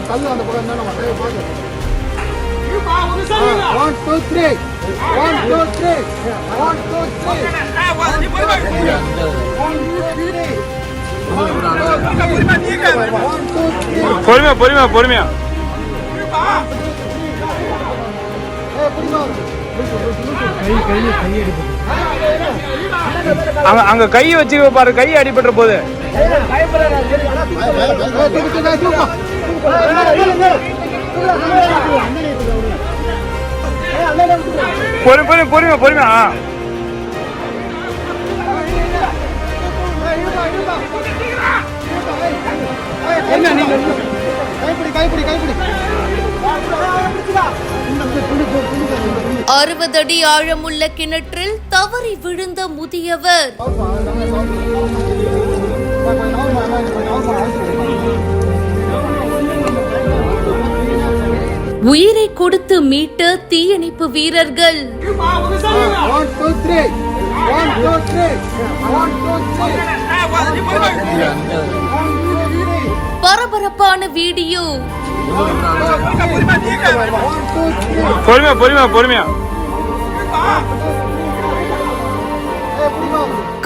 கல்லு அந்த பக்கம் என்ன பாத்து 1 2 3 1 2 3 1 2 3 பொறுமையா அங்க கையை வச்சு பாரு, கை அடிபட்டுற போது. பொறுமையா கைப்பிடி 60 அடி ஆழமுள்ள கிணற்றில் தவறி விழுந்த முதியவர். உயிரை கொடுத்து மீட்ட தீயணைப்பு வீரர்கள். பரபரப்பான வீடியோ. பொறுமையா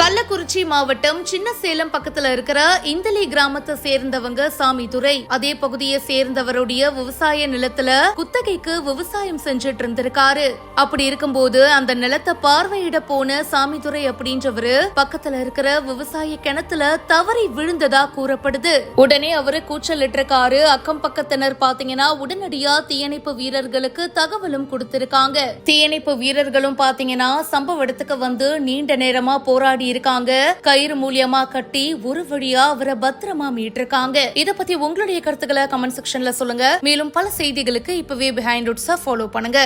கள்ளக்குறிச்சி மாவட்டம் சின்ன சேலம் பக்கத்துல இருக்கிற இந்தலி கிராமத்தை சேர்ந்தவங்க சாமிதுரை. அதே பகுதியை சேர்ந்தவருடைய விவசாய நிலத்துல குத்தகைக்கு விவசாயம் செஞ்சுட்டு இருந்திருக்காரு. அப்படி இருக்கும்போது அந்த நிலத்தை பார்வையிட போன சாமிதுரை அப்படின்றவரு பக்கத்துல இருக்கிற விவசாய கிணத்துல தவறி விழுந்ததா கூறப்படுது. உடனே அவரு கூச்சலிட்டிருக்காரு. அக்கம் பக்கத்தினர் பாத்தீங்கன்னா உடனடியா தீயணைப்பு வீரர்களுக்கு தகவலும் கொடுத்திருக்காங்க. தீயணைப்பு வீரர்களும் பாத்தீங்கன்னா சம்பவ இடத்துக்கு வந்து நீண்ட நேரமா போராடி இருக்காங்க. கயிறு மூலியமா கட்டி ஒரு வழியா அவரை பத்திரமா மீட்டிருக்காங்க. இத பத்தி உங்களுடைய கருத்துக்களை கமெண்ட் செக்ஷன்ல சொல்லுங்க. மேலும் பல செய்திகளுக்கு இப்பவே பிஹைண்ட் ரூட்ஸை ஃபாலோ பண்ணுங்க.